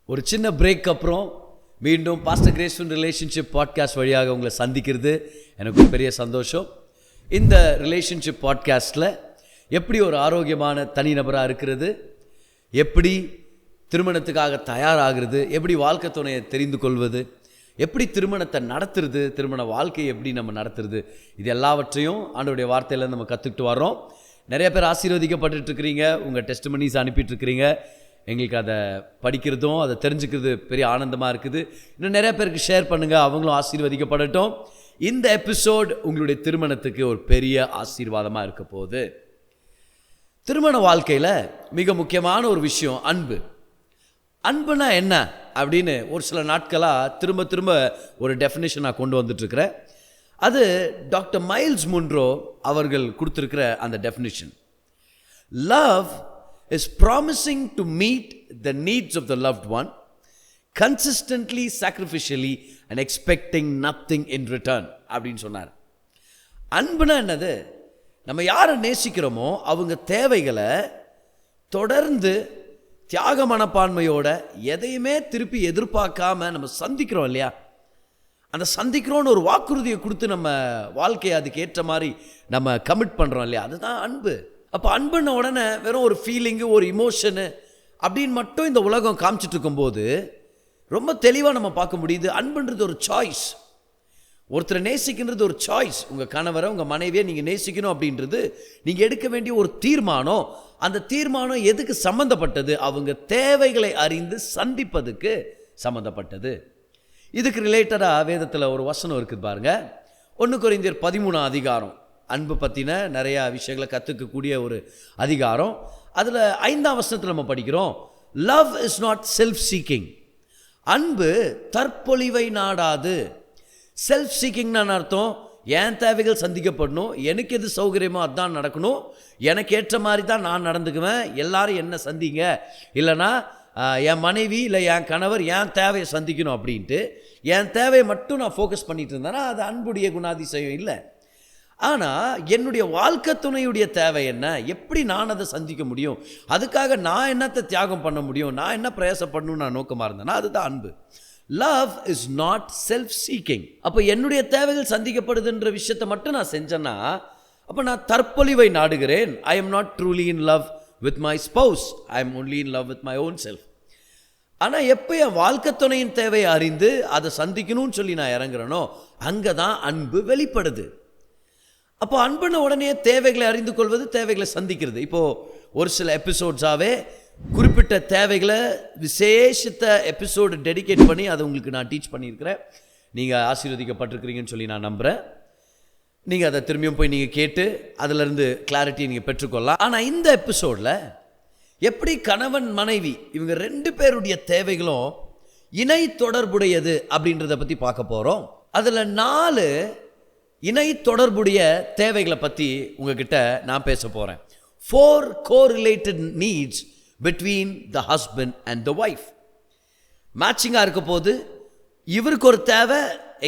ஒரு சின்ன பிரேக் அப்புறம் மீண்டும் பாஸ்டர் கிரேஸ்ஃபுல் ரிலேஷன்ஷிப் பாட்காஸ்ட் வழியாக உங்களை சந்திக்கிறது எனக்கு ஒரு பெரிய சந்தோஷம். இந்த ரிலேஷன்ஷிப் பாட்காஸ்ட்டில் எப்படி ஒரு ஆரோக்கியமான தனிநபராக இருக்கிறது, எப்படி திருமணத்துக்காக தயாராகிறது, எப்படி வாழ்க்கை துணையை தெரிந்து கொள்வது, எப்படி திருமணத்தை நடத்துறது, திருமண வாழ்க்கையை எப்படி நம்ம நடத்துறது, இது எல்லாவற்றையும் ஆண்டவருடைய வார்த்தையில் நம்ம கற்றுக்கிட்டு வரோம். நிறைய பேர் ஆசீர்வதிக்கப்பட்டுருக்கிறீங்க, உங்கள் டெஸ்டிமனிஸ் அனுப்பிட்டுருக்கிறீங்க. எங்களுக்கு அதை படிக்கிறதும் அதை தெரிஞ்சுக்கிறது பெரிய ஆனந்தமாக இருக்குது. இன்னும் நிறைய பேருக்கு ஷேர் பண்ணுங்கள், அவங்களும் ஆசீர்வதிக்கப்படட்டும். இந்த எபிசோட் உங்களுடைய திருமணத்துக்கு ஒரு பெரிய ஆசீர்வாதமாக இருக்க போகுது. திருமண வாழ்க்கையில் மிக முக்கியமான ஒரு விஷயம் அன்பு. அன்புனா என்ன அப்படின்னு ஒரு சில நாட்களாக திரும்ப ஒரு டெஃபினேஷன் நான் கொண்டு வந்துட்டுருக்கிறேன். அது டாக்டர் மைல்ஸ் முன்ரோ அவர்கள் கொடுத்துருக்கிற அந்த definition. Love is promising to meet the needs of the loved one consistently, sacrificially and expecting nothing in return அப்படின்னு சொன்னார். அன்புனா என்னது? நம்ம யாரை நேசிக்கிறோமோ அவங்க தேவைகளை தொடர்ந்து தியாக மனப்பான்மையோட எதையுமே திருப்பி எதிர்பார்க்காம நம்ம சந்திக்கிறோம் இல்லையா? அந்த சந்திக்கிறோன்னு ஒரு வாக்குறுதியை கொடுத்து நம்ம வாழ்க்கையை அதுக்கு ஏற்ற மாதிரி நம்ம கமிட் பண்ணுறோம் இல்லையா? அதுதான் அன்பு. அப்போ அன்புன்ன உடனே வெறும் ஒரு ஃபீலிங்கு, ஒரு இமோஷனு அப்படின்னு மட்டும் இந்த உலகம் காமிச்சிட்டு இருக்கும்போது ரொம்ப தெளிவாக நம்ம பார்க்க முடியுது. அன்புன்றது ஒரு சாய்ஸ். ஒருத்தரை நேசிக்கின்றது ஒரு சாய்ஸ். உங்கள் கணவரை, உங்கள் மனைவியை நீங்கள் நேசிக்கணும் அப்படின்றது நீங்கள் எடுக்க வேண்டிய ஒரு தீர்மானம். அந்த தீர்மானம் எதுக்கு சம்மந்தப்பட்டது? அவங்க தேவைகளை அறிந்து சந்திப்பதுக்கு சம்மந்தப்பட்டது. இதுக்கு ரிலேட்டடாக வேதத்தில் ஒரு வசனம் இருக்குது பாருங்க. 1 கொரிந்தியர் 13 அதிகாரம் அன்பு பற்றின நிறையா விஷயங்களை கற்றுக்கக்கூடிய ஒரு அதிகாரம். அதில் 5ஆம் வசனத்தில் நம்ம படிக்கிறோம், love is not self seeking. அன்பு தற்பொழிவை நாடாது. செல்ஃப் சீக்கிங்னு அர்த்தம், என் தேவைகள் சந்திக்கப்படணும், எனக்கு எது சௌகரியமோ அதுதான் நடக்கணும், எனக்கு ஏற்ற மாதிரி தான் நான் நடந்துக்குவேன், எல்லாரும் என்ன சந்திங்க, இல்லைனா என் மனைவி இல்லை என் கணவர் என் தேவையை சந்திக்கணும் அப்படின்ட்டு என் தேவையை மட்டும் நான் ஃபோக்கஸ் பண்ணிட்டு இருந்தேன்னா அது அன்புடைய குணாதிசயம் இல்லை. ஆனால் என்னுடைய வாழ்க்கை துணையுடைய தேவை என்ன, எப்படி நான் அதை சந்திக்க முடியும், அதுக்காக நான் என்னத்தை தியாகம் பண்ண முடியும், நான் என்ன பிரயாசப்படணும்னு நான் நோக்கமாக இருந்தேன்னா அதுதான் அன்பு. Love is not self seeking. அப்போ என்னுடைய தேவைகள் சந்திக்கப்படுதுன்ற விஷயத்தை மட்டும் நான் செஞ்சேன்னா அப்போ நான் தற்பொழிவை நாடுகிறேன். I am not truly in love with my spouse, I am only in love with my own self. ஆனால் எப்போ என் வாழ்க்கை துணையின் தேவையை அறிந்து அதை சந்திக்கணும்னு சொல்லி நான் இறங்குறேனோ அங்கே தான் அன்பு வெளிப்படுது. அப்போ அன்புன உடனே தேவைகளை அறிந்து கொள்வது, தேவைகளை சந்திக்கிறது. இப்போது ஒரு சில எபிசோட்ஸாகவே குறிப்பிட்ட தேவைகளை விசேஷத்த எபிசோடு டெடிகேட் பண்ணி அதை உங்களுக்கு நான் டீச் பண்ணியிருக்கிறேன். நீங்கள் ஆசீர்வதிக்கப்பட்டிருக்கிறீங்கன்னு சொல்லி நான் நம்புகிறேன். நீங்கள் அதை திரும்பியும் போய் நீங்கள் கேட்டு அதிலிருந்து கிளாரிட்டியை நீங்கள் பெற்றுக்கொள்ளலாம். ஆனால் இந்த எபிசோடில் எப்படி கணவன் மனைவி இவங்க 2 பேருடைய தேவைகளும் இணை தொடர்புடையது அப்படின்றத பற்றி பார்க்க போகிறோம். அதில் 4 இணை தொடர்புடைய தேவைகளை பற்றி உங்ககிட்ட நான் பேச போகிறேன். 4 correlated needs between the husband and the wife. மேட்சிங்காக இருக்க போது இவருக்கு ஒரு தேவை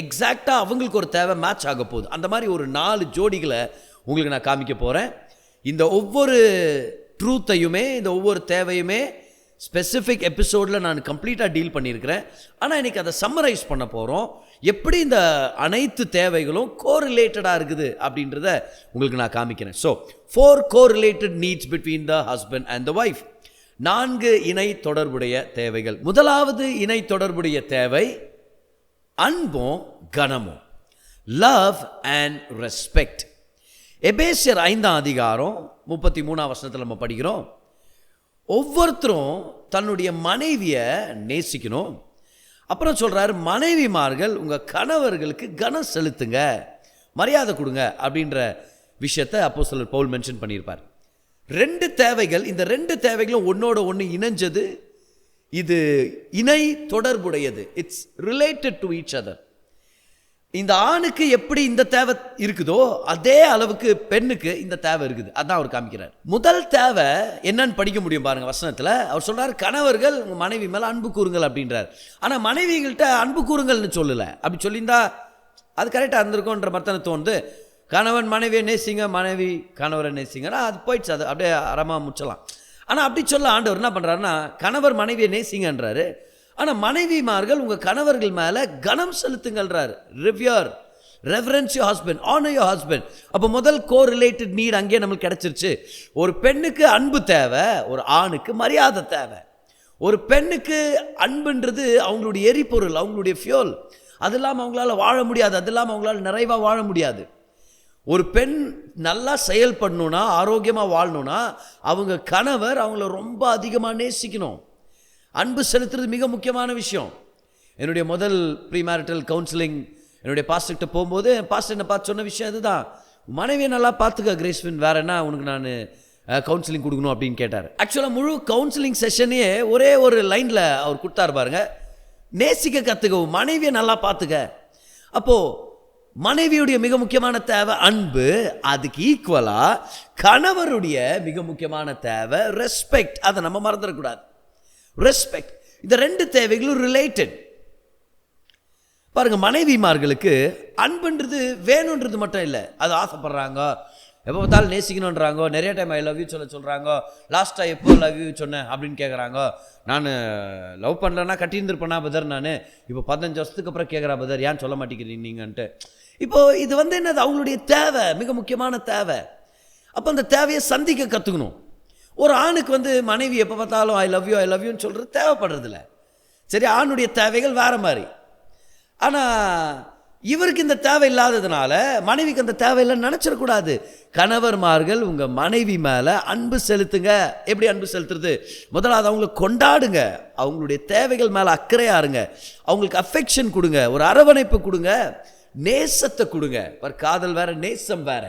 எக்ஸாக்டாக அவங்களுக்கு ஒரு தேவை மேட்ச் ஆக போகுது. அந்த மாதிரி ஒரு 4 ஜோடிகளை உங்களுக்கு நான் காமிக்க போகிறேன். இந்த ஒவ்வொரு ட்ரூத்தையுமே, இந்த ஒவ்வொரு தேவையுமே ஸ்பெசிஃபிக் எபிசோடில் நான் கம்ப்ளீட்டாக டீல் பண்ணியிருக்கிறேன். ஆனால் இன்றைக்கி அதை சம்மரைஸ் பண்ண போகிறோம். எப்படி இந்த அனைத்து தேவைகளும் கோரிலேட்டடாக இருக்குது அப்படின்றத உங்களுக்கு நான் காமிக்கிறேன். So 4 correlated needs between the husband and the wife. 4 இணை தொடர்புடைய தேவைகள். முதலாவது இணை தொடர்புடைய தேவை அன்பும் கனமும், லவ் அண்ட் ரெஸ்பெக்ட். எபேசியர் 5ஆம் அதிகாரம் 33ஆம் வசனத்தில் நம்ம படிக்கிறோம், ஒவ்வொருத்தரும் தன்னுடைய மனைவியை நேசிக்கணும். அப்புறம் சொல்கிறாரு, மனைவிமார்கள் உங்கள் கணவர்களுக்கு கனம் செலுத்துங்க, மரியாதை கொடுங்க அப்படின்ற விஷயத்தை அப்போஸ்தலர் பவுல் மென்ஷன் பண்ணியிருப்பார். 2 தேவைகள், இந்த 2 தேவைகளும் ஒன்னோட ஒன்று இணைஞ்சது. இது இணை தொடர்புடையது. It's related to each other. இந்த ஆணுக்கு எப்படி இந்த தேவை இருக்குதோ அதே அளவுக்கு பெண்ணுக்கு இந்த தேவை இருக்குது. அதான் அவர் காமிக்கிறார். முதல் தேவை என்னன்னு படிக்க முடியும் பாருங்க வசனத்தில். அவர் சொல்றார், கணவர்கள் உங்கள் மனைவி மேலே அன்பு கூறுங்கள் அப்படின்றார். ஆனால் மனைவிகள்கிட்ட அன்பு கூறுங்கள்னு சொல்லலை. அப்படி சொல்லியிருந்தா அது கரெக்டாக இருந்திருக்கும்ன்ற மர்த்தனை தோணுது. கணவன் மனைவியை நேசிங்க, மனைவி கணவரை நேசிங்கன்னா அது போயிடுச்சு, அது அப்படியே அறமாக முச்சலாம். ஆனால் அப்படி சொல்ல ஆண்டவர் என்ன பண்ணுறாருன்னா, கணவர் மனைவியை நேசிங்கன்றாரு. ஆனால் மனைவிமார்கள் உங்கள் கணவர்கள் மேலே கனம் செலுத்துங்கள்றார். Reverence your husband, honour your husband. அப்போ முதல் கோரிலேட்டட் நீட் அங்கேயே நம்மளுக்கு கிடச்சிருச்சு. ஒரு பெண்ணுக்கு அன்பு தேவை, ஒரு ஆணுக்கு மரியாதை தேவை. ஒரு பெண்ணுக்கு அன்புன்றது அவங்களுடைய எரிபொருள், அவங்களுடைய ஃபியூல். அது இல்லாமல் அவங்களால வாழ முடியாது, அது இல்லாமல் அவங்களால நிறைவாக வாழ முடியாது. ஒரு பெண் நல்லா செயல்படணுன்னா, ஆரோக்கியமாக வாழணுன்னா அவங்க கணவர் அவங்கள ரொம்ப அதிகமாக நேசிக்கணும். அன்பு செலுத்துறது மிக முக்கியமான விஷயம். என்னுடைய முதல் ப்ரீமேரிட்டல் கவுன்சிலிங் என்னுடைய பாஸ்டர்கிட்ட போகும்போது பாஸ்டர் என்னை பார்த்து சொன்ன விஷயம் இதுதான். மனைவியை நல்லா பார்த்துக்க கிரேஸ்வின், வேற என்ன உனக்கு நான் கவுன்சிலிங் கொடுக்கணும் அப்படின்னு கேட்டார். ஆக்சுவலாக முழு கவுன்சிலிங் செஷனே ஒரே ஒரு லைனில் அவர் கொடுத்தாரு பாருங்க, நேசிக்க கற்றுக்கவும், மனைவியை நல்லா பார்த்துக்க. அப்போது மனைவியுடைய மிக முக்கியமான தேவை அன்பு, அதுக்கு ஈக்குவலாக கணவருடைய மிக முக்கியமான தேவை ரெஸ்பெக்ட். அதை நம்ம மறந்துடக்கூடாது. ரெஸ்பெக்ட், இந்த ரெண்டு தேவைகளும் ரிலேட்டட். பாருங்க, மனைவிமார்களுக்கு அன்புன்றது வேணுன்றது மட்டும் இல்லை, அது ஆசைப்படுறாங்க, எப்போ பார்த்தாலும் நேசிக்கணுன்றாங்க, நிறைய டைம் ஐ லவ் யூ சொல்கிறாங்க. லாஸ்ட்டாக எப்போ லவ் யூ சொன்னேன் அப்படின்னு கேட்குறாங்க. நான் லவ் பண்ணலன்னா கட்டியிருந்துருப்பேனா பதர், நான் இப்போ 15 வருஷத்துக்கு அப்புறம் கேட்குறா பதர், ஏன் சொல்ல மாட்டேங்கிறீங்க நீங்கன்ட்டு. இப்போது இது என்னது, அவங்களுடைய தேவை, மிக முக்கியமான தேவை. அப்போ அந்த தேவையை சந்திக்க கற்றுக்கணும். ஒரு ஆணுக்கு மனைவி எப்போ பார்த்தாலும் ஐ லவ் யூன்னு சொல்கிறது தேவைப்படுறதில்ல. சரி, ஆணுடைய தேவைகள் வேறு மாதிரி. ஆனால் இவருக்கு இந்த தேவை இல்லாததுனால மனைவிக்கு அந்த தேவையில்லைன்னு நினச்சிடக்கூடாது. கணவர்மார்கள் உங்கள் மனைவி மேலே அன்பு செலுத்துங்க. எப்படி அன்பு செலுத்துறது? முதலாவது அவங்களை கொண்டாடுங்க, அவங்களுடைய தேவைகள் மேலே அக்கறையாக இருங்க, அவங்களுக்கு அஃபெக்ஷன் கொடுங்க, ஒரு அரவணைப்பு கொடுங்க, நேசத்தை கொடுங்க. காதல் வேற, நேசம் வேற.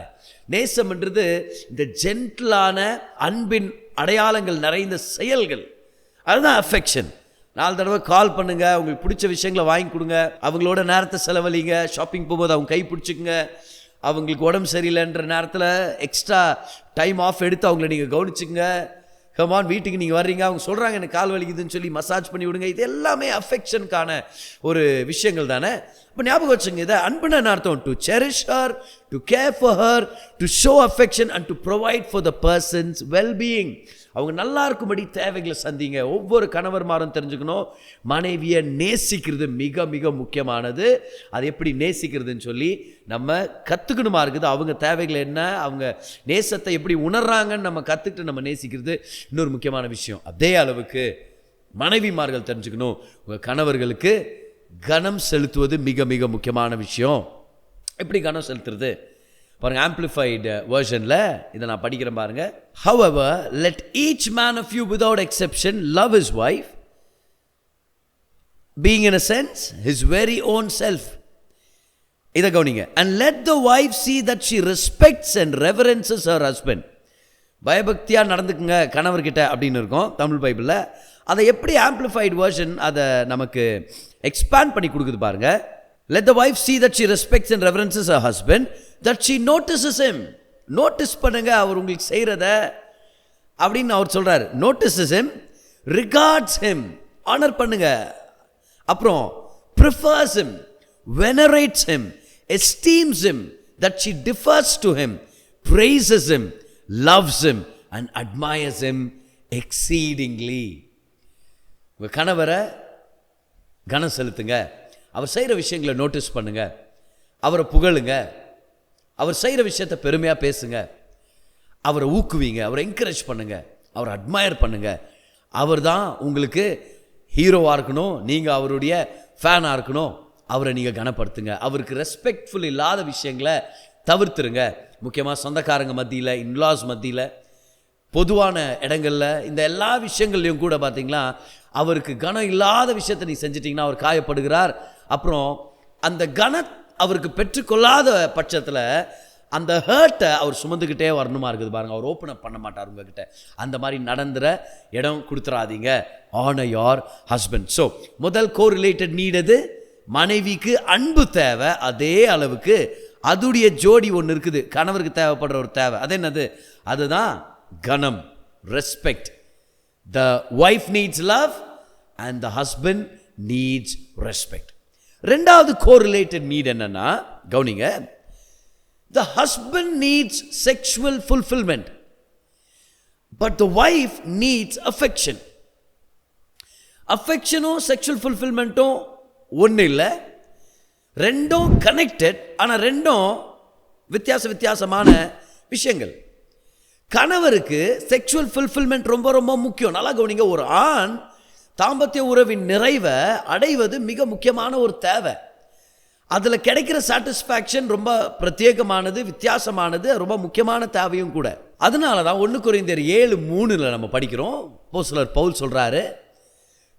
நேசம்ன்றது இந்த ஜென்டிலான அன்பின் அடையாளங்கள் நிறைந்த செயல்கள், அதுதான் அஃபெக்ஷன். 4 தடவை கால் பண்ணுங்க, உங்களுக்கு பிடிச்ச விஷயங்களை வாங்கி கொடுங்க, அவங்களோட நேரத்தை செலவழிங்க, ஷாப்பிங் போகும்போது அவங்க கை பிடிச்சிக்குங்க, அவங்களுக்கு உடம்பு சரியில்லைன்ற நேரத்தில் எக்ஸ்ட்ரா டைம் ஆஃப் எடுத்து அவங்கள நீங்கள் கவனிச்சுங்க. கமான், வீட்டுக்கு நீங்கள் வர்றீங்க, அவங்க சொல்கிறாங்க எனக்கு கால் வலிக்குதுன்னு சொல்லி மசாஜ் பண்ணி விடுங்க. இது எல்லாமே அஃபெக்ஷனுக்கான ஒரு விஷயங்கள் தானே. இப்போ ஞாபகம் வச்சுங்க, இதை அன்புன்னு என்ன அர்த்தம்? To cherish her, to care for her, to show affection and to provide for the persons wellbeing. அவங்க நல்லா இருக்கும்படி தேவைகளை சந்திங்க. ஒவ்வொரு கணவர்மாரும் தெரிஞ்சுக்கணும், மனைவியை நேசிக்கிறது மிக மிக முக்கியமானது. அது எப்படி நேசிக்கிறதுன்னு சொல்லி நம்ம கற்றுக்கணுமா இருக்குது. அவங்க தேவைகள் என்ன, அவங்க நேசத்தை எப்படி உணர்றாங்கன்னு நம்ம கற்றுக்கிட்டு நம்ம நேசிக்கிறது இன்னொரு முக்கியமான விஷயம். அதே அளவுக்கு மனைவிமார்கள் தெரிஞ்சுக்கணும், உங்கள் கணவர்களுக்கு கனம் செலுத்துவது மிக மிக முக்கியமான விஷயம். எப்படி கனம் செலுத்துறது பாருங்க, ஆம்பிளிஃபைடு வெர்ஷனில் இதை நான் படிக்கிறேன் பாருங்க. However, let each man of you without exception love his wife, being in a sense his very own self. இதை கவனிங்க. And let the wife see that she respects and reverences her husband. பயபக்தியாக நடந்துக்குங்க கணவர்கிட்ட அப்படின்னு இருக்கும் தமிழ் பைபிளில். அதை எப்படி amplified version அதை நமக்கு எக்ஸ்பேண்ட் பண்ணி கொடுக்குது பாருங்க. Let the wife see that she respects and reverences her husband, that she notices him. Notice பண்ணுங்க அவர் உங்களுக்கு செய்கிறத அப்படின்னு அவர் சொல்கிறார். notices him, regards him, honor பண்ணுங்க. அப்புறம் prefers him, venerates him, esteems him, that she differs to him, praises him, loves him and admires him exceedingly. உங்கள் கணவரை கனம் செலுத்துங்க, அவர் செய்கிற விஷயங்களை நோட்டீஸ் பண்ணுங்க, அவரை புகழுங்க, அவர் செய்கிற விஷயத்தை பெருமையாக பேசுங்க, அவரை ஊக்குவீங்க, அவரை என்கரேஜ் பண்ணுங்க, அவரை அட்மயர் பண்ணுங்க. அவர் தான் உங்களுக்கு ஹீரோவாக இருக்கணும், நீங்கள் அவருடைய ஃபேனாக இருக்கணும். அவரை நீங்கள் கனப்படுத்துங்க. அவருக்கு ரெஸ்பெக்ட்ஃபுல் இல்லாத விஷயங்களை தவிர்த்துருங்க. முக்கியமாக சொந்தக்காரங்க மத்தியில், இன்லாஸ் மத்தியில், பொதுவான இடங்களில், இந்த எல்லா விஷயங்கள்லையும் கூட பார்த்தீங்களா, அவருக்கு கனம் இல்லாத விஷயத்தை நீ செஞ்சிட்டிங்கன்னா அவர் காயப்படுகிறார். அப்புறம் அந்த அவருக்கு பெற்றுக்கொள்ளாத பட்சத்தில் அந்த ஹர்ட்டை அவர் சுமந்துக்கிட்டே வரணுமா இருக்குது பாருங்கள். அவர் ஓப்பன் அப் பண்ண மாட்டார் உங்ககிட்ட. அந்த மாதிரி நடந்துற இடம் கொடுத்துறாதீங்க. Honour your husband. ஸோ முதல் கோரிலேட்டட் நீட் எது? மனைவிக்கு அன்பு தேவை. அதே அளவுக்கு அதுடைய ஜோடி ஒன்று இருக்குது, கணவருக்கு தேவைப்படுற ஒரு தேவை. அது என்னது? அதுதான் கனம், respect. The wife needs love and the husband needs respect. ரெண்டாவது கோரிலேட்டட் நீட் என்னன்னா, கவனிங்க, the husband needs sexual fulfillment but the wife needs affection. அஃபெக்ஷனும் செக்ஷுவல் ஃபுல்ஃபில்மெண்ட்டும் ஒன்று இல்லை, ரெண்டும் கனெக்டட். ஆனால் ரெண்டும் வித்தியாசமான விஷயங்கள். கணவருக்கு செக்ஷுவல் ஃபுல்ஃபில்மெண்ட் ரொம்ப ரொம்ப முக்கியம். நல்லா கவனிங்க, ஒரு ஆண் தாம்பத்திய உறவின் நிறைவை அடைவது மிக முக்கியமான ஒரு தேவை. அதில் கிடைக்கிற சாட்டிஸ்ஃபேக்ஷன் ரொம்ப பிரத்யேகமானது, வித்தியாசமானது, ரொம்ப முக்கியமான தேவையும் கூட. அதனால தான் 1 கொரிந்தியர் 7:3 நம்ம படிக்கிறோம். அப்போஸ்தலர் பவுல் சொல்கிறாரு,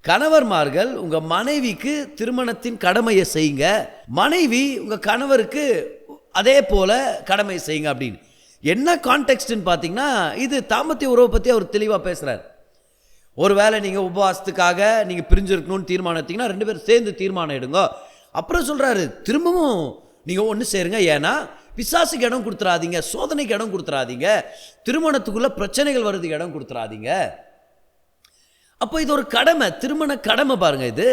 கணவர்மார்கள் உங்கள் மனைவிக்கு திருமணத்தின் கடமையை செய்யுங்க, மனைவி உங்கள் கணவருக்கு அதே போல் கடமை செய்யுங்க அப்படின்னு. என்ன கான்டெக்ஸ்ட்னு பார்த்தீங்கன்னா, இது தாம்பத்திய உறவை பற்றி அவர் தெளிவாக பேசுகிறார். ஒருவேளை நீங்கள் உபவாசத்துக்காக நீங்கள் பிரிஞ்சிருக்கணும்னு தீர்மானம் எடுத்தீங்கன்னா 2 பேரும் சேர்ந்து தீர்மானம் எடுங்க. அப்புறம் சொல்கிறாரு, திரும்பவும் நீங்கள் ஒன்று சேருங்க, ஏன்னா பிசாசுக்கு இடம் கொடுத்துறாதீங்க, சோதனைக்கு இடம் கொடுத்துறாதீங்க, திருமணத்துக்குள்ளே பிரச்சனைகள் வர்றதுக்கு இடம் கொடுத்துறாதீங்க. அப்போ இது ஒரு கடமை, திருமண கடமை பாருங்க. இது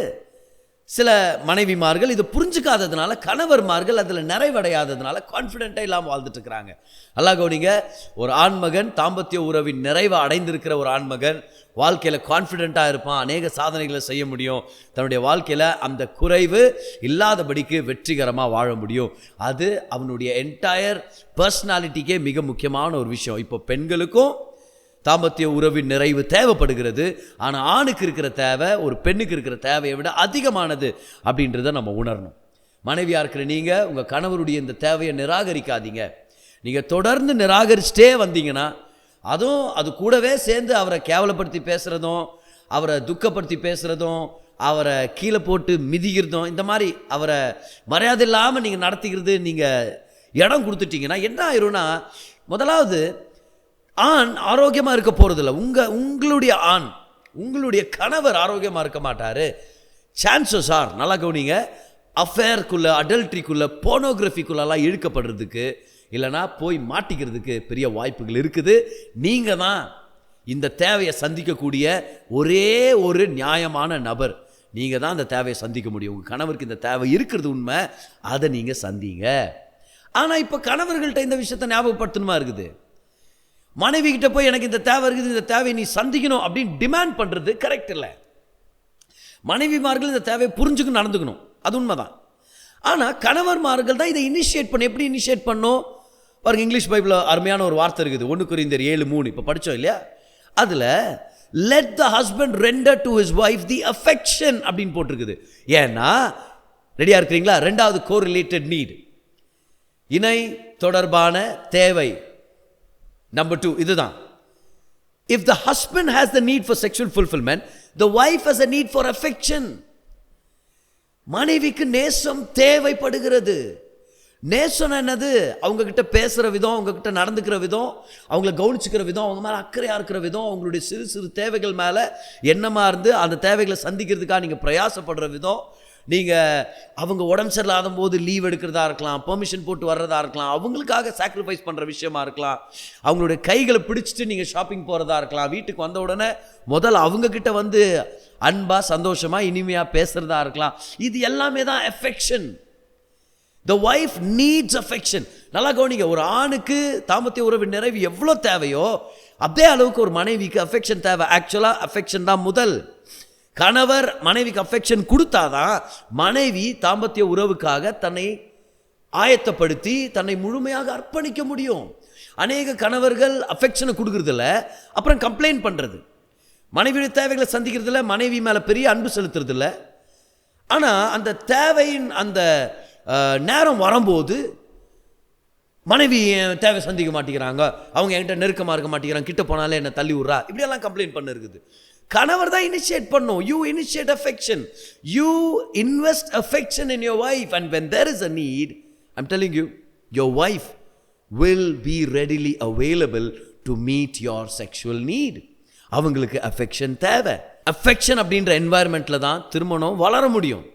சில மனைவிமார்கள் இது புரிஞ்சுக்காததுனால, கணவர்மார்கள் அதில் நிறைவடையாததுனால கான்ஃபிடென்ட்டாக இல்லாமல் வாழ்ந்துட்டு இருக்கிறாங்க. அல்லா கவனிங்க, ஒரு ஆண்மகன் தாம்பத்திய உறவின் நிறைவை அடைந்திருக்கிற ஒரு ஆண்மகன் வாழ்க்கையில் கான்ஃபிடென்ட்டாக இருப்பான், அநேக சாதனைகளை செய்ய முடியும், தன்னுடைய வாழ்க்கையில் அந்த குறைவு இல்லாதபடிக்கு வெற்றிகரமாக வாழ முடியும். அது அவனுடைய என்டையர் பர்சனாலிட்டிக்கே மிக முக்கியமான ஒரு விஷயம். இப்போ பெண்களுக்கும் தாம்பத்திய உறவின் நிறைவு தேவைப்படுகிறது. ஆனால் ஆணுக்கு இருக்கிற தேவை ஒரு பெண்ணுக்கு இருக்கிற தேவையை விட அதிகமானது அப்படின்றத நம்ம உணரணும். மனைவியாக இருக்கிற நீங்கள் உங்கள் கணவருடைய இந்த தேவையை நிராகரிக்காதீங்க. நீங்கள் தொடர்ந்து நிராகரிச்சிட்டே வந்தீங்கன்னா, அதுவும் அது கூடவே சேர்ந்து அவரை கேவலப்படுத்தி பேசுகிறதும், அவரை துக்கப்படுத்தி பேசுகிறதும், அவரை கீழே போட்டு மிதிக்கிறதும், இந்த மாதிரி அவரை மரியாதை இல்லாமல் நீங்கள் நடத்திக்கிறது நீங்கள் இடம் கொடுத்துட்டீங்கன்னா என்ன ஆயிரும்னா, முதலாவது ஆண் ஆரோக்கியமாக இருக்க போகிறதில்ல. உங்களுடைய ஆண், உங்களுடைய கணவர் ஆரோக்கியமாக இருக்க மாட்டார். சான்சஸ் ஆர், நல்லா கவனிங்க, அஃபேர்க்குள்ளே, அடல்ட்ரிக்குள்ளே, போனோகிராஃபிக்குள்ளெல்லாம் இழுக்கப்படுறதுக்கு இல்லைனா போய் மாட்டிக்கிறதுக்கு பெரிய வாய்ப்புகள் இருக்குது. நீங்கள் தான் இந்த தேவையை சந்திக்கக்கூடிய ஒரே ஒரு நியாயமான நபர். நீங்கள் தான் அந்த தேவையை சந்திக்க முடியும். உங்கள் கணவருக்கு இந்த தேவை இருக்கிறது உண்மை, அதை நீங்கள் சந்திங்க. ஆனால் இப்போ கணவர்கள்ட்ட இந்த விஷயத்தை ஞாபகப்படுத்தணுமா இருக்குது. மனைவி கிட்ட போய் எனக்கு இந்த தேவை இருக்குது, இந்த தேவையை நீ சந்திக்கணும் அப்படின்னு டிமாண்ட் பண்ணுறது கரெக்ட் இல்லை. மனைவிமார்கள் இந்த தேவையை புரிஞ்சுக்கணும், நடந்துக்கணும், அது உண்மைதான். ஆனால் கணவர்மார்கள் தான் இதை இனிஷியேட் பண்ண. எப்படி இனிஷியேட் பண்ணணும் பாருங்க, இங்கிலீஷ் பைபிளில் அருமையான ஒரு வார்த்தை இருக்குது, 1 கொரிந்தியர் 7:3 இப்போ படித்தோம் இல்லையா. அதில் let the husband render to his wife the affection அப்படின்னு போட்டிருக்குது. ஏன்னா, ரெடியாக இருக்கிறீங்களா? 2வது கோரிலேட்டட் நீட், இணை தொடர்பான தேவை. நம்பர் 2 இதுதான். If the husband has the need for sexual fulfillment, the wife has a need for affection. மனைவிக்கு நேசம் தேவைப்படுகிறது. நேசம் என்னது? அவங்க கிட்ட பேசுகிற விதம், அவங்க கிட்ட நடந்துக்கிற விதம், அவங்கள கவனிச்சுக்கிற விதம், அவங்க மேலே அக்கறையாக இருக்கிற விதம், அவங்களுடைய சிறு சிறு தேவைகள் மேலே எண்ணமாக இருந்து அந்த தேவைகளை சந்திக்கிறதுக்காக நீங்கள் பிரயாசப்படுற விதம், நீங்கள் அவங்க உடம்பு சரியில்லாத போது லீவ் எடுக்கிறதா இருக்கலாம், பெர்மிஷன் போட்டு வர்றதா இருக்கலாம், அவங்களுக்காக சாக்ரிஃபைஸ் பண்ணுற விஷயமா இருக்கலாம், அவங்களுடைய கைகளை பிடிச்சிட்டு நீங்கள் ஷாப்பிங் போகிறதா இருக்கலாம், வீட்டுக்கு வந்த உடனே முதல்ல அவங்கக்கிட்ட வந்து அன்பாக சந்தோஷமாக இனிமையாக பேசுகிறதா இருக்கலாம். இது எல்லாமே தான் affection. The wife needs affection. நல்லா கவனிங்க, ஒரு ஆணுக்கு தாம்பத்திய உறவின் நிறைவு எவ்வளோ தேவையோ அதே அளவுக்கு ஒரு மனைவிக்கு அஃபெக்ஷன் தேவை. ஆக்சுவலாக அஃபெக்ஷன் தான் முதல். கணவர் மனைவிக்கு அஃபெக்ஷன் கொடுத்தாதான் மனைவி தாம்பத்திய உறவுக்காக தன்னை ஆயத்தப்படுத்தி தன்னை முழுமையாக அர்ப்பணிக்க முடியும். அநேக கணவர்கள் அஃபெக்ஷனை கொடுக்கறதில்ல, அப்புறம் கம்ப்ளைண்ட் பண்ணுறது, மனைவியுடைய தேவைகளை சந்திக்கிறதில்ல, மனைவி மேலே பெரிய அன்பு செலுத்துறதில்ல. ஆனால் அந்த தேவையின் அந்த நேரம் வரும்போது மனைவி தேவை சந்திக்க மாட்டேங்கிறாங்க, அவங்க என்கிட்ட நெருக்கமாக இருக்க மாட்டேங்கிறாங்க, கிட்ட போனாலே என்னை தள்ளி விட்றா, இப்படியெல்லாம் கம்ப்ளைண்ட் பண்ண இருக்குது. கணவர் தான் இனிஷியேட் பண்ணும். You initiate affection, you invest affection in your wife, and when there is a need, I'm telling you, your wife will be readily available to meet your sexual need. அவங்களுக்கு affection தேவை. affection அப்படின்ற என்வாயர்மெண்ட்டில் தான் திருமணம் வளர முடியும்.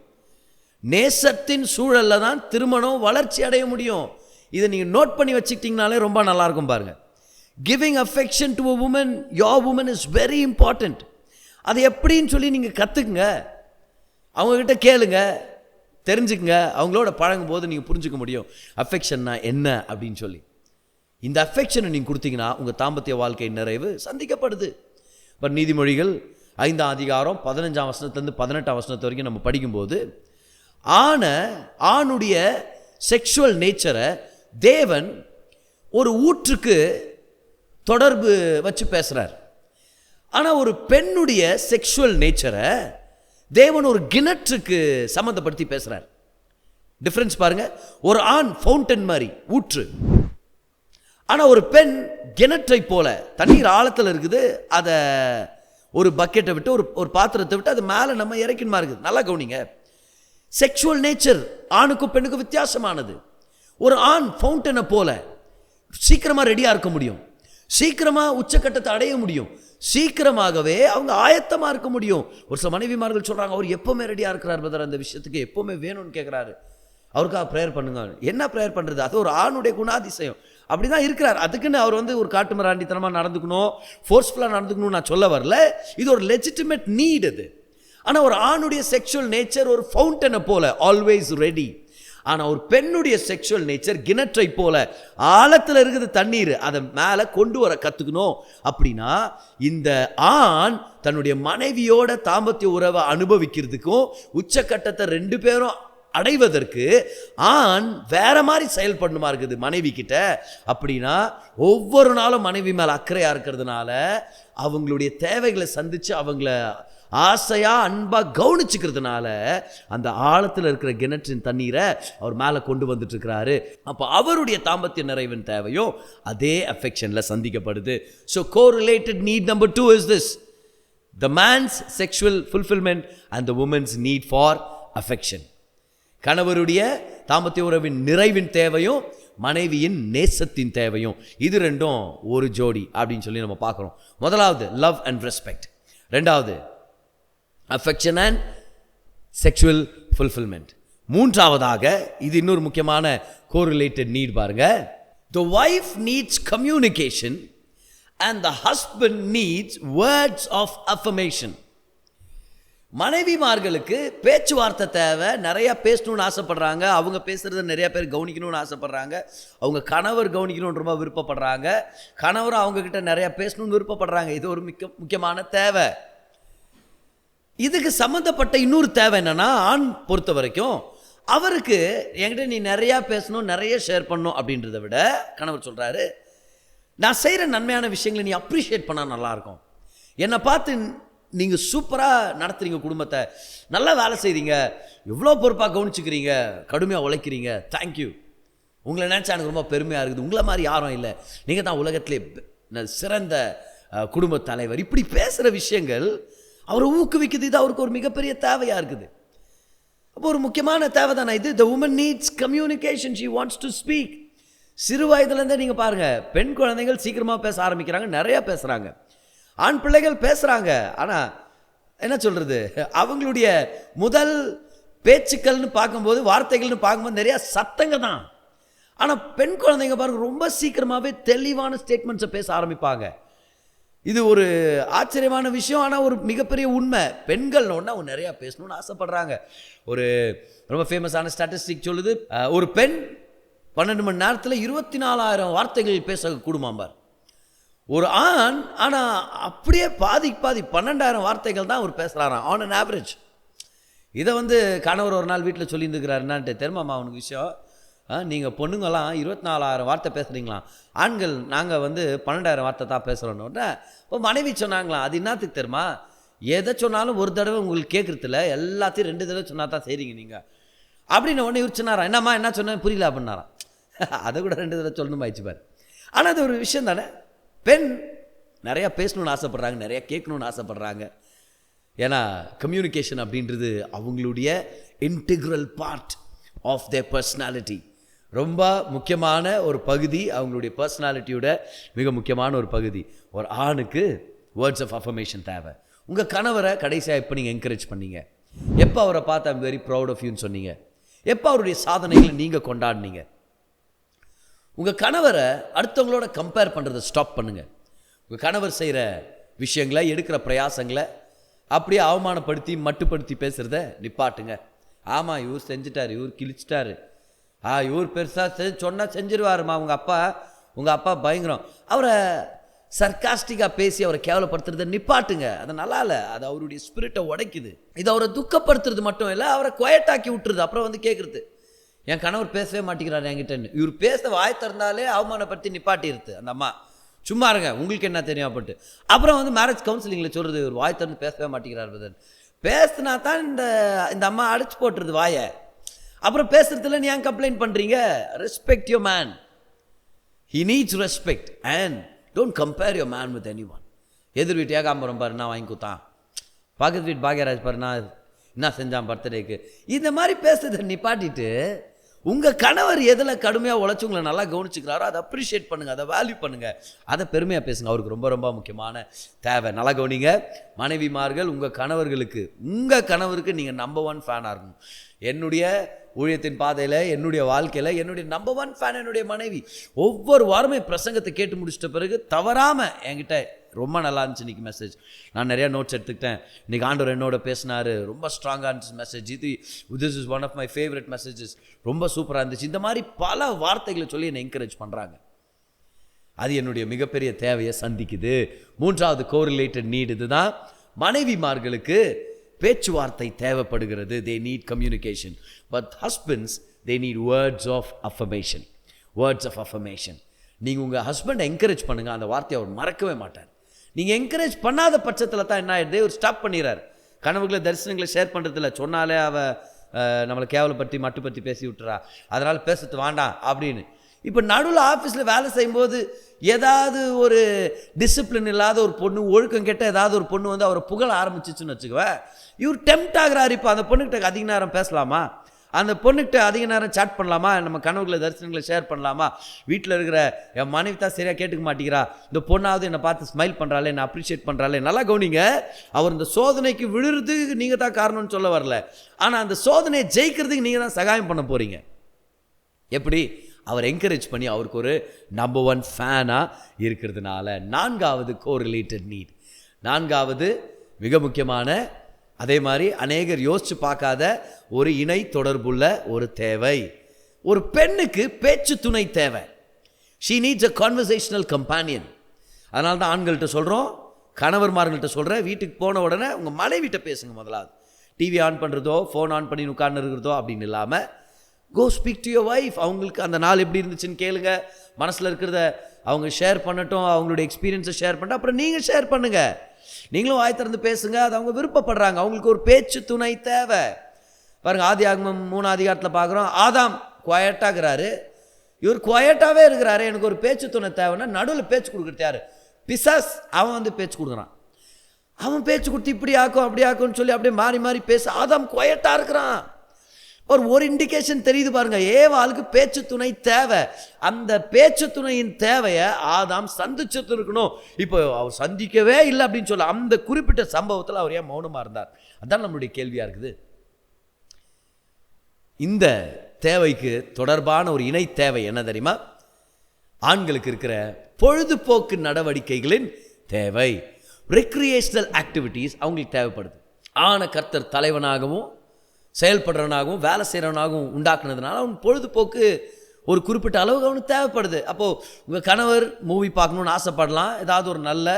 நேசத்தின் சூழலில் தான் திருமணம் வளர்ச்சி அடைய முடியும். இதை நீங்கள் நோட் பண்ணி வச்சுக்கிட்டிங்கனாலே ரொம்ப நல்லாயிருக்கும் பாருங்கள். Giving affection to a woman, your woman is very important. அது எப்படின்னு சொல்லி நீங்கள் கற்றுக்குங்க, அவங்கக்கிட்ட கேளுங்க, தெரிஞ்சுக்குங்க, அவங்களோட பழகும் போது நீங்கள் புரிஞ்சுக்க முடியும் அஃபெக்ஷன்னா என்ன அப்படின்னு சொல்லி. இந்த அஃபெக்ஷனை நீங்கள் கொடுத்தீங்கன்னா உங்கள் தாம்பத்திய வாழ்க்கை நிறைவு சந்திக்கப்படுது. பட் நீதிமொழிகள் 5ஆம் அதிகாரம் 15ஆம் வசனத்துலேருந்து 18ஆம் வசனத்து வரைக்கும் நம்ம படிக்கும்போது ஆணுடைய செக்ஷுவல் நேச்சரை தேவன் ஒரு ஊற்றுக்கு தொடர்பு வச்சு பேசுகிறார். ஆனால் ஒரு பெண்ணுடைய செக்ஷுவல் நேச்சரை தேவன் ஒரு கிணற்றுக்கு சம்மந்தப்படுத்தி பேசுகிறார். டிஃப்ரென்ஸ் பாருங்க. ஒரு ஆண் ஃபவுண்டன் மாதிரி ஊற்று, ஆனால் ஒரு பெண் கிணற்றை போல தண்ணீர் ஆழத்தில் இருக்குது. அதை ஒரு பக்கெட்டை விட்டு ஒரு பாத்திரத்தை விட்டு அது மேலே நம்ம இறக்கணுமா இருக்குது. நல்லா கவனிங்க. செக்ஷுவல் நேச்சர் ஆணுக்கும் பெண்ணுக்கும் வித்தியாசமானது. ஒரு ஆண் ஃபவுண்டனை போல சீக்கிரமாக ரெடியாக இருக்க முடியும், சீக்கிரமாக உச்சக்கட்டத்தை அடைய முடியும், சீக்கிரமாகவே அவங்க ஆயத்தமாக இருக்க முடியும். ஒரு சில மனைவிமார்கள் சொல்கிறாங்க, அவர் எப்போவுமே ரெடியாக இருக்கிறார் பிரதர், அந்த விஷயத்துக்கு எப்போவுமே வேணும்னு கேட்குறாரு, அவருக்காக ப்ரேயர் பண்ணுங்க. என்ன ப்ரேயர் பண்ணுறது? அது ஒரு ஆணுடைய குணாதிசயம், அப்படி தான் இருக்கிறார். அதுக்குன்னு அவர் ஒரு காட்டு மிராண்டித்தனமாக நடந்துக்கணும், ஃபோர்ஸ்ஃபுல்லாக நடந்துக்கணும்னு நான் சொல்ல வரல. இது ஒரு லெஜிட்டிமேட் நீட் அது. ஆனால் ஒரு ஆணுடைய செக்ஷுவல் நேச்சர் ஒரு ஃபவுண்டனை போல ஆல்வேஸ் ரெடி. ஆனால் ஒரு பெண்ணுடைய செக்ஷுவல் நேச்சர் கிணற்றை போல ஆழத்தில் இருக்குது தண்ணீர், அதை மேலே கொண்டு வர கற்றுக்கணும். அப்படின்னா இந்த ஆண் தன்னுடைய மனைவியோட தாம்பத்திய உறவை அனுபவிக்கிறதுக்கும் உச்சக்கட்டத்தை 2 பேரும் அடைவதற்கு ஆண் வேற மாதிரி செயல்படணுமா இருக்குது மனைவி கிட்ட. அப்படின்னா ஒவ்வொரு நாளும் மனைவி மேலே அக்கறையாக இருக்கிறதுனால அவங்களுடைய தேவைகளை சந்தித்து அவங்கள ஆசையாக அன்பாக கவனிச்சுக்கிறதுனால அந்த ஆழத்தில் இருக்கிற கிணற்றின் தண்ணீரை அவர் மேலே கொண்டு வந்துட்டு இருக்கிறாரு. அப்போ அவருடைய தாம்பத்திய நிறைவின் தேவையும் அதே அஃபெக்ஷனில் சந்திக்கப்படுது. So correlated need number 2 is this: the man's sexual fulfillment and the woman's need for affection. கணவருடைய தாம்பத்திய உறவின் நிறைவின் தேவையும் மனைவியின் நேசத்தின் தேவையும், இது ரெண்டும் ஒரு ஜோடி அப்படின்னு சொல்லி நம்ம பார்க்குறோம். முதலாவது லவ் அண்ட் ரெஸ்பெக்ட், ரெண்டாவது affection and sexual fulfillment. மூன்றாவதாக இது இன்னொரு முக்கியமான correlated need பாருங்க. The wife needs communication and the husband needs words of affirmation. மனைவிமார்களுக்கு பேச்சுவார்த்தை தேவை, நிறைய பேசணும்னு ஆசைப்படுறாங்க, அவங்க பேசுகிறத நிறைய பேர் கவனிக்கணும்னு ஆசைப்படுறாங்க, அவங்க கணவர் கவனிக்கணும்னு ரொம்ப விருப்பப்படுறாங்க, கணவரும் அவங்கக்கிட்ட நிறையா பேசணும்னு விருப்பப்படுறாங்க. இது ஒரு முக்கியமான தேவை. இதுக்கு சம்மந்தப்பட்ட இன்னொரு தேவை என்னென்னா, ஆண் பொறுத்த வரைக்கும் அவருக்கு என்கிட்ட நீ நிறையா பேசணும், நிறைய ஷேர் பண்ணணும் அப்படின்றத விட கணவர் சொல்கிறாரு, நான் செய்கிற நன்மையான விஷயங்களை நீ அப்ரிஷியேட் பண்ணால் நல்லாயிருக்கும். என்னை பார்த்து நீங்கள் சூப்பராக நடத்துகிறீங்க, குடும்பத்தை நல்லா வேலை செய்கிறீங்க, எவ்வளோ பொறுப்பாக கவனிச்சுக்கிறீங்க, கடுமையாக உழைக்கிறீங்க, தேங்க்யூ, உங்களை நினச்சா எனக்கு ரொம்ப பெருமையாக இருக்குது, உங்களை மாதிரி யாரும் இல்லை, நீங்கள் தான் உலகத்திலே சிறந்த குடும்ப தலைவர். இப்படி பேசுகிற விஷயங்கள் அவரை ஊக்குவிக்குது. இது அவருக்கு ஒரு மிகப்பெரிய தேவையாக இருக்குது. அப்போ ஒரு முக்கியமான தேவை தானே இது. The woman needs communication, she wants to speak. சிறு வயதுலேருந்தே நீங்கள் பாருங்கள், பெண் குழந்தைகள் சீக்கிரமாக பேச ஆரம்பிக்கிறாங்க, நிறையா பேசுகிறாங்க, ஆண் பிள்ளைகள் பேசுகிறாங்க. ஆனால் என்ன சொல்கிறது, அவங்களுடைய முதல் பேச்சுக்கள்னு பார்க்கும்போது, வார்த்தைகள்னு பார்க்கும்போது நிறையா சத்தங்க தான். ஆனால் பெண் குழந்தைங்க பாருங்கள், ரொம்ப சீக்கிரமாகவே தெளிவான ஸ்டேட்மெண்ட்ஸை பேச ஆரம்பிப்பாங்க. இது ஒரு ஆச்சரியமான விஷயம், ஆனால் ஒரு மிகப்பெரிய உண்மை. பெண்கள் ஒன்றா அவங்க நிறையா பேசணும்னு ஆசைப்படுறாங்க. ஒரு ரொம்ப ஃபேமஸான ஸ்டாட்டிஸ்டிக் சொல்லுது, ஒரு பெண் 12 மணி நேரத்தில் 24,000 வார்த்தைகள் பேசக்கூடுமாம்பார். ஒரு ஆண் ஆனால் அப்படியே பாதி 12,000 வார்த்தைகள் தான் அவர் பேசுகிறாராம் ஆன் அன் ஆவரேஜ். இதை கணவர் ஒரு நாள் வீட்டில் சொல்லியிருந்துக்கிறார். என்னான்ட்டு தெரியுமாம்மா அவனுக்கு விஷயம், நீங்கள் பொண்ணுங்கள்லாம் 24,000 வார்த்தை பேசுகிறீங்களாம், ஆண்கள் நாங்கள் 12,000 வார்த்தை தான் பேசுகிறோன்னு. இப்போ மனைவி சொன்னாங்களாம், அது என்னத்துக்கு தெரியுமா, எதை சொன்னாலும் ஒரு தடவை உங்களுக்கு கேட்குறதில்ல, எல்லாத்தையும் 2 தடவை சொன்னால் தான் செய்கிறீங்க நீங்கள் அப்படின்னு. உடனே இவர் சொன்னாராம், என்னம்மா என்ன சொன்னேன் புரியல அப்படின்னாராம். அதை கூட 2 தடவை சொல்லணும் ஆயிடுச்சு பாரு. ஆனால் அது ஒரு விஷயம் தானே. பெண் நிறையா பேசணுன்னு ஆசைப்பட்றாங்க, நிறையா கேட்கணுன்னு ஆசைப்பட்றாங்க. ஏன்னா கம்யூனிகேஷன் அப்படின்றது அவங்களுடைய integral part of their personality. ரொம்ப முக்கியமான ஒரு பகுதி, அவங்களுடைய பர்சனாலிட்டியோட மிக முக்கியமான ஒரு பகுதி. ஒரு ஆணுக்கு வேர்ட்ஸ் ஆஃப் அஃபர்மேஷன் தேவை. உங்கள் கணவரை கடைசியாக எப்போ நீங்கள் என்கரேஜ் பண்ணீங்க, எப்போ அவரை பார்த்து ஐம் வெரி ப்ரௌட் ஆஃப் யூன்னு சொன்னீங்க, எப்போ அவருடைய சாதனைகளை நீங்கள் கொண்டாடினீங்க. உங்கள் கணவரை அடுத்தவங்களோட கம்பேர் பண்ணுறதை ஸ்டாப் பண்ணுங்கள். உங்கள் கணவர் செய்கிற விஷயங்களை, எடுக்கிற பிரயாசங்களை அப்படியே அவமானப்படுத்தி மட்டுப்படுத்தி பேசுகிறத நிப்பாட்டுங்க. ஆமாம் இவர் செஞ்சிட்டார், இவர் கிழிச்சிட்டாரு, இவர் பெருசாக சொன்னால் செஞ்சிருவாருமா, உங்கள் அப்பா பயங்கரம். அவரை சர்காஸ்டிக்காக பேசி அவரை கேவலப்படுத்துறதை நிப்பாட்டுங்க. அது நல்லா இல்லை, அது அவருடைய ஸ்பிரிட்டை உடைக்குது. இது அவரை துக்கப்படுத்துறது மட்டும் இல்லை, அவரை குவைட்டாக்கி விட்டுருது. அப்புறம் வந்து கேட்குறது, என் கணவர் பேசவே மாட்டேங்கிறார் என்கிட்டன்னு. இவர் பேச வாய் திறந்தாலே அவமானப்படுத்தி நிப்பாட்டிடுது அந்த அம்மா. சும்மா இருங்க, உங்களுக்கு என்ன தெரியும் அப்படின்ட்டு. அப்புறம் வந்து மேரேஜ் கவுன்சிலிங்கில் சொல்கிறது, இவர் வாய் திறந்து பேசவே மாட்டேங்கிறார் பதன். பேசினா தான் இந்த அம்மா அடிச்சு போட்டுருது வாயை. அப்புறம் பேசுறதுல நீ ஏன் கம்ப்ளைண்ட் பண்ணுறீங்க? Respect your man. He needs respect and don't compare your man with any one. எதிர் வீட்டு ஏகாம்பரம் பாரு நான் வாங்கி கொடுத்தான், பக்கத்து வீட்டு பாக்யராஜ் பாரு நான் என்ன செஞ்சான் பர்த்டேக்கு. இந்த மாதிரி பேசுறதை நிப்பாட்டிட்டு உங்கள் கணவர் எதில் கடுமையாக உழைச்சி உங்களை நல்லா கவனிச்சுக்கிறாரோ அதை அப்ரிஷியேட் பண்ணுங்கள், அதை வேல்யூ பண்ணுங்கள், அதை பெருமையாக பேசுங்க. அவருக்கு ரொம்ப ரொம்ப முக்கியமான தேவை. நல்லா கவனிங்க மனைவிமார்கள், உங்கள் கணவருக்கு நீங்கள் நம்பர் 1 ஃபேனாக இருக்கணும். என்னுடைய ஊழியத்தின் பாதையில், என்னுடைய வாழ்க்கையில் என்னுடைய நம்பர் 1 ஃபேன் என்னுடைய மனைவி. ஒவ்வொரு வாரமே பிரசங்கத்தை கேட்டு முடிச்சிட்ட பிறகு தவறாமல் என்கிட்ட ரொம்ப நல்லா இருந்துச்சு இன்றைக்கி மெசேஜ், நான் நிறையா நோட்ஸ் எடுத்துக்கிட்டேன், இன்றைக்கி ஆண்டவர் என்னோட பேசினார், ரொம்ப ஸ்ட்ராங்காக இருந்துச்சு message, this is one of my favourite messages, ரொம்ப சூப்பராக இருந்துச்சு. இந்த மாதிரி பல வார்த்தைகளை சொல்லி என்னை என்கரேஜ் பண்ணுறாங்க. அது என்னுடைய மிகப்பெரிய தேவையை சந்திக்குது. 3வது கோரிலேட்டட் நீட் இதுதான். மனைவிமார்களுக்கு பேச்சுவார்த்தை தேவைப்படுகிறது. they need communication, but husbands they need words of affirmation. நீங்கள் உங்கள் ஹஸ்பண்டை என்கரேஜ் பண்ணுங்கள், அந்த வார்த்தையை அவர் மறக்கவே மாட்டார். நீங்கள் என்கரேஜ் பண்ணாத பட்சத்தில் தான் என்ன ஆகிடுது, ஒரு ஸ்டாப் பண்ணிடுறார். கனவுகளை தரிசனங்களை ஷேர் பண்ணுறதில்ல, சொன்னாலே நம்மளை கேவலப்படுத்தி மட்டுப்படுத்தி பேசி விட்டுறா, அதனால் பேசுறது வேண்டாம் அப்படின்னு. இப்போ நடுவில் ஆஃபீஸில் வேலை செய்யும்போது ஏதாவது ஒரு டிசிப்ளின் இல்லாத ஒரு பொண்ணு, ஒழுக்கம் கெட்ட ஏதாவது ஒரு பொண்ணு வந்து அவரை புகழ ஆரம்பிச்சிச்சுன்னு வச்சுக்குவேன், இவர் டெம்ட் ஆகிறார். இப்போ அந்த பொண்ணுக்கிட்ட அதிக நேரம் பேசலாமா, அந்த பொண்ணுக்கிட்ட அதிக நேரம் சாட் பண்ணலாமா, நம்ம கனவுகளை தரிசனங்களை ஷேர் பண்ணலாமா, வீட்டில் இருக்கிற என் மனைவி தான் சரியாக கேட்டுக்க மாட்டேங்கிறா, இந்த பொண்ணாவது என்னை பார்த்து ஸ்மைல் பண்ணுறாளே, என்னை அப்ரிஷியேட் பண்ணுறாளே. நல்லா கவனிங்க, அவர் இந்த சோதனைக்கு விழுறதுக்கு நீங்கள் தான் காரணம்னு சொல்ல வரல, ஆனால் அந்த சோதனையை ஜெயிக்கிறதுக்கு நீங்கள் தான் சகாயம் பண்ண போகிறீங்க. எப்படி? அவர் என்கரேஜ் பண்ணி அவருக்கு ஒரு நம்பர் 1 ஃபேனாக இருக்கிறதுனால. 4வது கோரிலேட்டட் நீட், 4வது மிக முக்கியமான, அதே மாதிரி அநேகர் யோசித்து பார்க்காத ஒரு இணை தொடர்புள்ள ஒரு தேவை. ஒரு பெண்ணுக்கு பேச்சு துணை தேவை. She needs a conversational companion. அதனால தான் ஆண்கள்கிட்ட சொல்கிறோம், கணவர்மார்கள்ட்ட சொல்கிறேன், வீட்டுக்கு போன உடனே உங்கள் மனைவிட்ட பேசுங்க. முதலாவது டிவி ஆன் பண்ணுறதோ ஃபோன் ஆன் பண்ணி உட்கார்ந்து இருக்கிறதோ அப்படின்னு இல்லாமல் கோ ஸ்பீக் டு யுவர் வைஃப். அவங்களுக்கு அந்த நாள் எப்படி இருந்துச்சுன்னு கேளுங்க, மனசில் இருக்கிறத அவங்க ஷேர் பண்ணட்டும், அவங்களுடைய எக்ஸ்பீரியன்ஸை ஷேர் பண்ணிட்டு அப்புறம் நீங்கள் ஷேர் பண்ணுங்கள். நீங்களும் வாய் திறந்து பேசுங்க, அது அவங்க விருப்பப்படுறாங்க. அவங்களுக்கு ஒரு பேச்சு துணை தேவை. பாருங்கள், ஆதியாகமம் 3 அதிகாரத்தில் பார்க்குறோம், ஆதாம் குவைட்டாகிறாரு, இவர் குவைட்டாகவே இருக்கிறாரு, எனக்கு ஒரு பேச்சு துணை தேவைன்னா நடுவில் பேச்சு கொடுக்குறது யார்? பிசாஸ். அவன் வந்து பேச்சு கொடுக்குறான். அவன் பேச்சு கொடுத்து இப்படி ஆக்கும் அப்படி ஆக்கும்னு சொல்லி அப்படியே மாறி மாறி பேச ஆதாம் குவைட்டாக இருக்கிறான். ஒரு இண்டிகேஷன் தெரியுது பாருங்க, ஏவாளுக்கு பேச்சு துணை தேவை. அந்த பேச்சு துணையின் தேவையை ஆதாம் சந்திச்சுட்டு இருக்கணும். இப்போ அவர் சந்திக்கவே இல்லை அப்படின்னு சொல்ல அந்த குறிப்பிட்ட சம்பவத்தில் அவர் ஏன் மௌனமாக இருந்தார்? அதான் நம்மளுடைய கேள்வியாக இருக்குது. இந்த தேவைக்கு தொடர்பான ஒரு இணை தேவை என்ன தெரியுமா? ஆண்களுக்கு இருக்கிற பொழுதுபோக்கு நடவடிக்கைகளின் தேவை, ரெக்ரியேஷனல் ஆக்டிவிட்டீஸ் அவங்களுக்கு தேவைப்படுது. ஆன கர்த்தர் தலைவனாகவும் செயல்படுறவனாகவும் வேலை செய்கிறவனாகவும் உண்டாக்குனதுனால அவன் பொழுதுபோக்கு ஒரு குறிப்பிட்ட அளவுக்கு அவனுக்கு தேவைப்படுது. அப்போது உங்கள் கணவர் மூவி பார்க்கணுன்னு ஆசைப்படலாம். ஏதாவது ஒரு நல்ல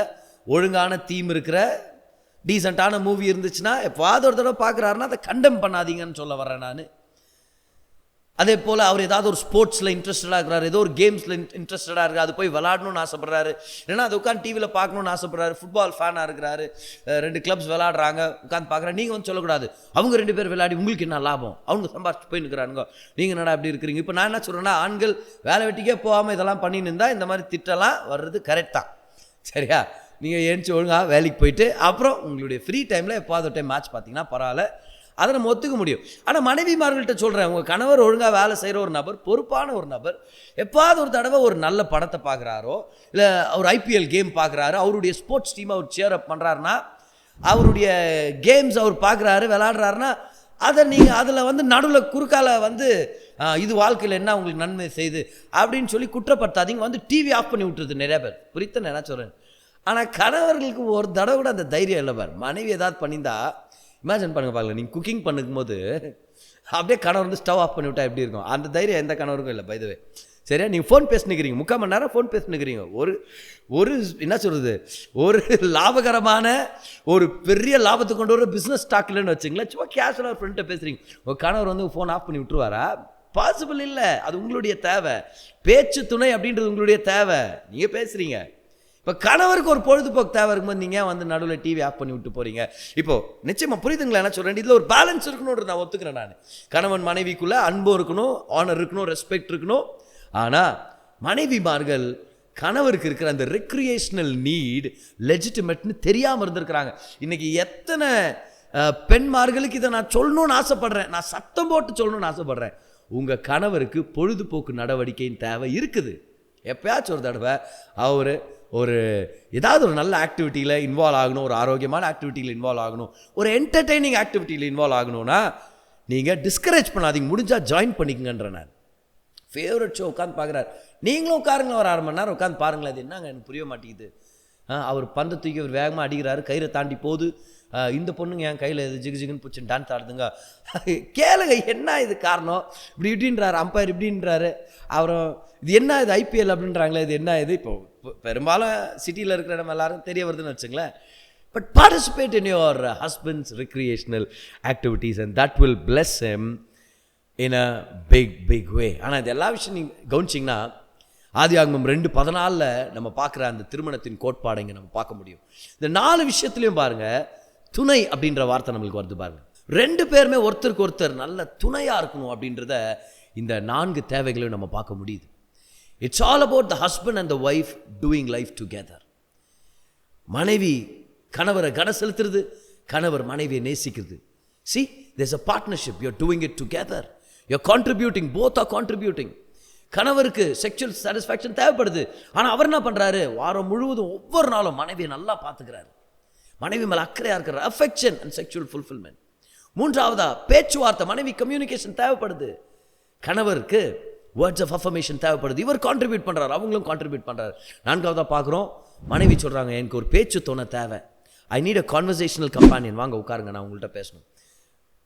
ஒழுங்கான தீம் இருக்கிற டீசெண்டான மூவி இருந்துச்சுன்னா எப்போது ஒரு தடவை பார்க்குறாருன்னா அதை கண்டெம் பண்ணாதீங்கன்னு சொல்ல வரேன் நான். அதே போல் அவர் ஏதாவது ஒரு ஸ்போர்ட்ஸில் இன்ட்ரெஸ்டடாக இருக்கிறாரு, ஏதோ ஒரு கேம்ஸில் இன்ட்ரெஸ்டடாக இருக்குது, அது போய் விளாடணும்னு ஆசைப்பட்றாரு, இல்லைன்னா அது உட்காந்து டிவியில் பார்க்கணுன்னு ஆசைப்பட்றாரு, ஃபுட்பால் ஃபேனாக இருக்கிறாரு, 2 கிளப்ஸ் விளாடுறாங்க உட்காந்து பார்க்குறாரு. நீங்கள் வந்து சொல்லக்கூடாது அவங்க 2 பேர் விளையாடி உங்களுக்கு என்ன லாபம், அவங்க சம்பாதிச்சு போய் நிற்கிறானுங்க, நீங்கள் என்னடா அப்படி இருக்கிறீங்க. இப்போ நான் என்ன சொல்கிறேன்னா, ஆண்கள் வேலை வெட்டிக்கே போகாமல் இதெல்லாம் பண்ணின்னு இருந்தால் இந்த மாதிரி திட்டலாம் வர்றது கரெக்ட் தான், சரியா? நீங்கள் ஏஞ்சி ஒழுங்காக வேலைக்கு போயிட்டு அப்புறம் உங்களுடைய ஃப்ரீ டைமில் எப்போது டைம் மேட்ச் பார்த்தீங்கன்னா பரவாயில்ல, அதை நம்ம ஒத்துக்க முடியும். ஆனால் மனைவிமார்கள்ட்ட சொல்கிறேன், உங்கள் கணவர் ஒழுங்காக வேலை செய்கிற ஒரு நபர், பொறுப்பான ஒரு நபர், எப்பாவது ஒரு தடவை ஒரு நல்ல படத்தை பார்க்குறாரோ, இல்லை ஒரு ஐபிஎல் கேம் பார்க்குறாரு, அவருடைய ஸ்போர்ட்ஸ் டீம் அவர் சேர் அப் பண்ணுறாருன்னா, அவருடைய கேம்ஸ் அவர் பார்க்குறாரு விளாடுறாருன்னா, அதை நீங்கள் அதில் வந்து நடுவில் குறுக்கால வந்து இது வாழ்க்கையில் என்ன உங்களுக்கு நன்மை செய்யுது அப்படின்னு சொல்லி குற்றப்படுத்தாதீங்க. வந்து டிவி ஆஃப் பண்ணி விட்டுருது நிறைய பேர். புரித்த என்ன சொல்கிறேன். ஆனால் கணவர்களுக்கு ஒரு தடவை கூட அந்த தைரியம் இல்லை பார். மனைவி ஏதாவது பண்ணியிருந்தா இமேஜின் பண்ணுங்க பார்க்கல, நீங்கள் குக்கிங் பண்ணும்போது அப்படியே கணவர் வந்து ஸ்டவ் ஆஃப் பண்ணி விட்டா எப்படி இருக்கும்? அந்த தைரியம் எந்த கணவருக்கும் இல்லை. பை த வே சரியா? நீங்கள் ஃபோன் பேசினுக்கிறீங்க, 3/4 மணி நேரம் ஃபோன் பேசினுக்கிறீங்க. ஒரு என்ன சொல்கிறது, ஒரு லாபகரமான ஒரு பெரிய லாபத்தை கொண்டு வர பிஸ்னஸ் ஸ்டாக்லன்னு வச்சுங்களேன். சும்மா கேஷுவலாக ஃப்ரெண்ட்டை பேசுகிறீங்க. உங்கள் கணவர் வந்து ஃபோன் ஆஃப் பண்ணி விட்டுருவாரா? பாசிபிள் இல்லை. அது உங்களுடைய தேவை. பேச்சு துணை அப்படின்றது உங்களுடைய தேவை. நீங்கள் பேசுகிறீங்க. இப்போ கணவருக்கு ஒரு பொழுதுபோக்கு தேவை இருக்கும்போது நீங்கள் வந்து நடுவில் டிவி ஆஃப் பண்ணி விட்டு போகிறீங்க. இப்போது நிச்சயமாக புரியுதுங்களா என்ன சொல்கிறேன்? இதில் ஒரு பேலன்ஸ் இருக்கணும்னு நான் ஒத்துக்கிறேன். நான் கணவன் மனைவிக்குள்ளே அன்பும் இருக்கணும், ஆனர் இருக்கணும், ரெஸ்பெக்ட் இருக்கணும். ஆனால் மனைவிமார்கள் கணவருக்கு இருக்கிற அந்த ரெக்ரியேஷனல் நீட் லெஜிட்டிமேட்னு தெரியாமல் இருந்திருக்கிறாங்க. இன்றைக்கி எத்தனை பெண்மார்களுக்கு இதை நான் சொல்லணும்னு ஆசைப்படுறேன், நான் சத்தம் போட்டு சொல்லணும்னு ஆசைப்படுறேன். உங்கள் கணவருக்கு பொழுதுபோக்கு நடவடிக்கையின் தேவை இருக்குது. எப்பயாச்சும் ஒரு தடவை அவர் ஏதாவது ஒரு நல்ல ஆக்டிவிட்டியில் இன்வால்வ் ஆகணும், ஒரு ஆரோக்கியமான ஆக்டிவிட்டியில் இன்வால்வ் ஆகணும், ஒரு என்டர்டெய்னிங் ஆக்டிவிட்டியில் இன்வால்வ் ஆகணும்னா நீங்கள் டிஸ்கரேஜ் பண்ணாதீங்க, முடிஞ்சால் ஜாயின் பண்ணிக்கங்கன்ற. நான் ஃபேவரட் ஷோ உட்காந்து பார்க்குறாரு, நீங்களும் உட்காருங்களேன், ஒரு 1/2 மணி நேரம் உட்காந்து பாருங்களேன். அது என்னங்க எனக்கு புரிய மாட்டேங்குது. அவர் பந்தை தூக்கி அவர் வேகமாக அடிக்கிறாரு, கயிறை தாண்டி போகுது, இந்த பொண்ணுங்க என் கையில் இது ஜிகு ஜிகுன்னு பிடிச்சி டான்ஸ் ஆடுதுங்க. கேளுங்க, என்ன இது காரணம்? இப்படின்றாரு அம்பையர், இப்படின்றாரு. அப்புறம் இது என்ன இது ஐபிஎல் அப்படின்றாங்களே, இது என்ன இது? இப்போ பெரும்பாலும் சிட்டியில் இருக்கிற நம்ம எல்லாரும் தெரிய வருதுன்னு வச்சுங்களேன். But participate in your husband's recreational activities and that will bless him in a big way. ஆனால் இது எல்லா விஷயம் நீங்கள் கவனிச்சிங்கன்னா ஆதியாகமம் 2:14 நம்ம பார்க்குற அந்த திருமணத்தின் கோட்பாடை இங்கே நம்ம பார்க்க முடியும். இந்த 4 விஷயத்துலையும் பாருங்கள், துணை அப்படின்ற வார்த்தை நம்மளுக்கு வருது பாருங்க. 2 பேருமே ஒருத்தருக்கு ஒருத்தர் நல்ல துணையாக இருக்கணும் அப்படின்றத இந்த 4 தேவைகளையும் நம்ம பார்க்க முடியுது. It's all about the husband and the wife doing life together. மனைவி கணவரை கன செலுத்துறது, கணவர் மனைவியை நேசிக்கிறது. See, there's a partnership. You're doing it together. You're contributing. Both are contributing. கணவருக்கு செக்ஷுவல் சாட்டிஸ்ஃபேக்ஷன் தேவைப்படுது. ஆனால் அவர் என்ன பண்ணுறாரு? வாரம் முழுவதும் ஒவ்வொரு நாளும் மனைவியை நல்லா பார்த்துக்கிறாரு. மனைவி மேலே அக்கறையாக இருக்கிற அஃபெக்ஷன் அண்ட் செக்ஷுவல் ஃபுல்ஃபில்மெண்ட். 3வதா பேச்சுவார்த்தை, மனைவி கம்யூனிகேஷன் தேவைப்படுது. கணவருக்கு வேர்ட்ஸ் ஆஃப் அஃபர்மேஷன் தேவைப்படுது. இவர் கான்ட்ரிபியூட் பண்ணுறாரு, அவங்களும் கான்ட்ரிபியூட் பண்ணுறாரு. 4வதா பார்க்குறோம், மனைவி சொல்கிறாங்க எனக்கு ஒரு பேச்சு துணை தேவை. I need a conversational companion. வாங்க உட்காருங்க, நான் உங்கள்கிட்ட பேசணும்.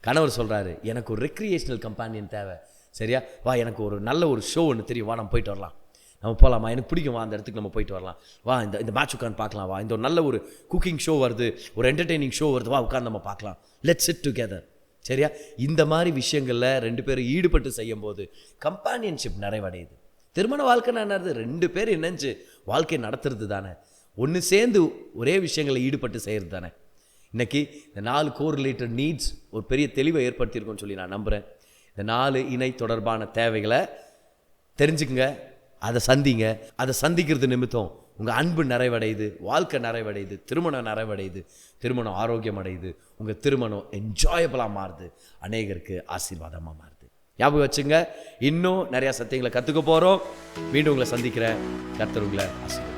கணவர் சொல்கிறாரு எனக்கு ஒரு ரெக்ரியேஷனல் கம்பானியன் தேவை. சரியா? வா, எனக்கு ஒரு நல்ல ஒரு ஷோ ஒன்று தெரியும், வா நம்ம போயிட்டு வரலாம், நம்ம போகலாமா, எனக்கு பிடிக்கும், வா அந்த இடத்துக்கு நம்ம போயிட்டு வரலாம், வா இந்த மேட்ச் உட்காந்து பார்க்கலாம், வா இந்த ஒரு நல்ல ஒரு குக்கிங் ஷோ வருது, ஒரு என்டர்டெய்னிங் ஷோ வருது, வா உட்காந்து நம்ம பார்க்கலாம், லெட்ஸ் சிட் டுகெதர். சரியா? இந்த மாதிரி விஷயங்களில் 2 பேரும் ஈடுபட்டு செய்யும் போது கம்பானியன்ஷிப் நிறைவடையுது. திருமண வாழ்க்கைன்னா என்னது? 2 பேர் இணைஞ்சு வாழ்க்கையை நடத்துறது தானே. ஒன்று சேர்ந்து ஒரே விஷயங்களில் ஈடுபட்டு செய்கிறது தானே. இன்றைக்கி இந்த 4 கோரிலேட்டட் நீட்ஸ் ஒரு பெரிய தெளிவை ஏற்படுத்தியிருக்கோன்னு சொல்லி நான் நம்புகிறேன். இந்த 4 இணை தொடர்பான தேவைகளை தெரிஞ்சுக்குங்க, அதை சந்திங்க. அதை சந்திக்கிறது நிமித்தம் உங்கள் அன்பு நிறைவடையுது, வாழ்க்கை நிறைவடையுது, திருமணம் நிறைவடையுது, திருமணம் ஆரோக்கியம் அடையுது, உங்கள் திருமணம் என்ஜாயபிளாக மாறுது, அநேகருக்கு ஆசீர்வாதமாக மாறுது. ஞாபகம் வச்சுங்க, இன்னும் நிறையா சத்தியங்களை கற்றுக்க போகிறோம். மீண்டும் உங்களை சந்திக்கிறேன். கர்த்தர் உங்களை ஆசீர்வாதம்.